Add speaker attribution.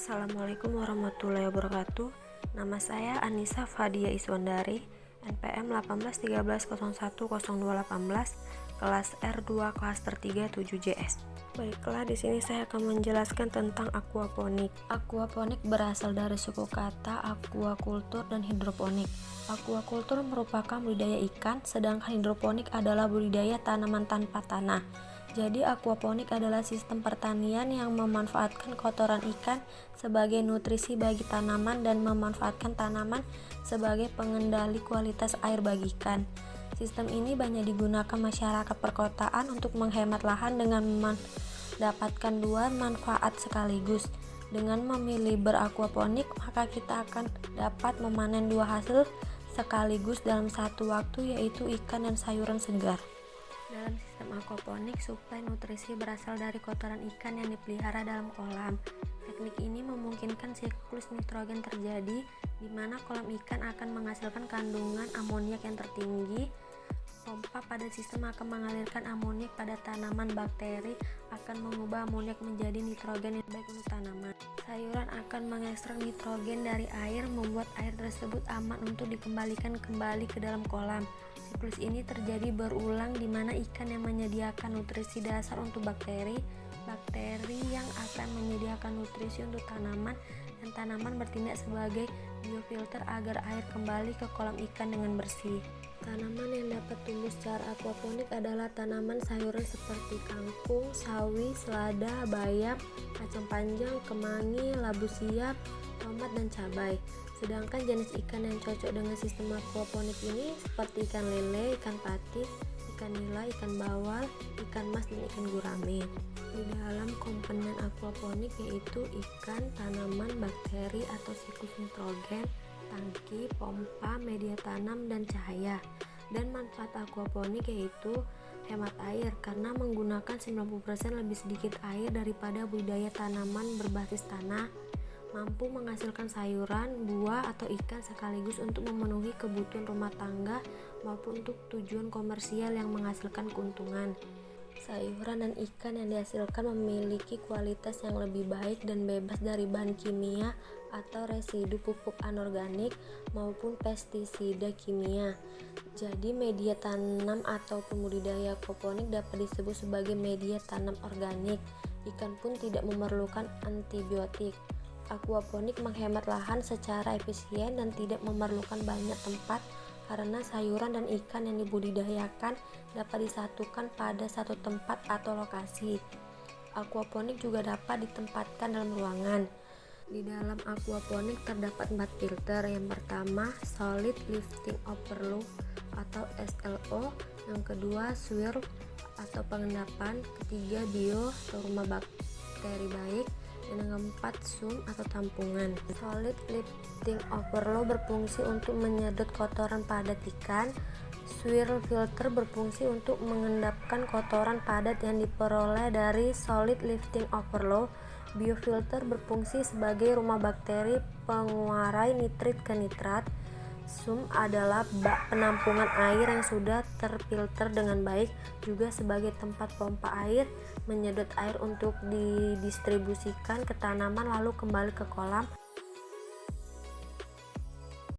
Speaker 1: Assalamualaikum warahmatullahi wabarakatuh. Nama saya Anissa Fadia Iswandari, NPM 1813010218, kelas R2 klaster 3 7JS. Baiklah, di sini saya akan menjelaskan tentang aquaponik. Aquaponik berasal dari suku kata aquakultur dan hidroponik. Aquakultur merupakan budidaya ikan, sedangkan hidroponik adalah budidaya tanaman tanpa tanah. Jadi aquaponik adalah sistem pertanian yang memanfaatkan kotoran ikan sebagai nutrisi bagi tanaman dan memanfaatkan tanaman sebagai pengendali kualitas air bagi ikan. Sistem ini banyak digunakan masyarakat perkotaan untuk menghemat lahan dengan mendapatkan dua manfaat sekaligus. Dengan memilih beraquaponik, maka kita akan dapat memanen dua hasil sekaligus dalam satu waktu, yaitu ikan dan sayuran segar. Dalam sistem aquaponik, suplai nutrisi berasal dari kotoran ikan yang dipelihara dalam kolam. Teknik ini memungkinkan siklus nitrogen terjadi, di mana kolam ikan akan menghasilkan kandungan amoniak yang tertinggi. Pompa pada sistem akan mengalirkan amoniak pada tanaman. Bakteri akan mengubah amoniak menjadi nitrogen yang baik untuk tanaman. Sayuran akan mengekstrak nitrogen dari air, membuat air tersebut aman untuk dikembalikan kembali ke dalam kolam. Siklus ini terjadi berulang, di mana ikan yang menyediakan nutrisi dasar untuk bakteri yang akan menyediakan nutrisi untuk tanaman, dan tanaman bertindak sebagai biofilter agar air kembali ke kolam ikan dengan bersih. Tanaman yang dapat tumbuh secara aquaponik adalah tanaman sayuran seperti kangkung, sawi, selada, bayam, kacang panjang, kemangi, labu siam, tomat, dan cabai. Sedangkan jenis ikan yang cocok dengan sistem aquaponik ini seperti ikan lele, ikan patin, ikan nila, ikan bawal, ikan mas, dan ikan gurame. Di dalam komponen aquaponik yaitu ikan, tanaman, bakteri atau siklus nitrogen, tangki, pompa, media tanam, dan cahaya. Dan manfaat aquaponik yaitu hemat air karena menggunakan 90% lebih sedikit air daripada budidaya tanaman berbasis tanah, mampu menghasilkan sayuran, buah, atau ikan sekaligus untuk memenuhi kebutuhan rumah tangga maupun untuk tujuan komersial yang menghasilkan keuntungan. Sayuran dan ikan yang dihasilkan memiliki kualitas yang lebih baik dan bebas dari bahan kimia atau residu pupuk anorganik maupun pestisida kimia. Jadi media tanam atau budidaya aquaponik dapat disebut sebagai media tanam organik. Ikan pun tidak memerlukan antibiotik. Aquaponik menghemat lahan secara efisien dan tidak memerlukan banyak tempat karena sayuran dan ikan yang dibudidayakan dapat disatukan pada satu tempat atau lokasi. Aquaponik juga dapat ditempatkan dalam ruangan. Di dalam aquaponik terdapat 4 filter. Yang pertama, solid lifting overflow atau SLO. Yang kedua, swirl atau pengendapan. Ketiga, bio atau rumah bakteri baik. Dan yang keempat, sum atau tampungan. Solid lifting overflow berfungsi untuk menyedot kotoran padat ikan. Swirl filter berfungsi untuk mengendapkan kotoran padat yang diperoleh dari solid lifting overflow. Biofilter berfungsi sebagai rumah bakteri pengurai nitrit ke nitrat. Sum adalah bak penampungan air yang sudah terfilter dengan baik, juga sebagai tempat pompa air, menyedot air untuk didistribusikan ke tanaman lalu kembali ke kolam.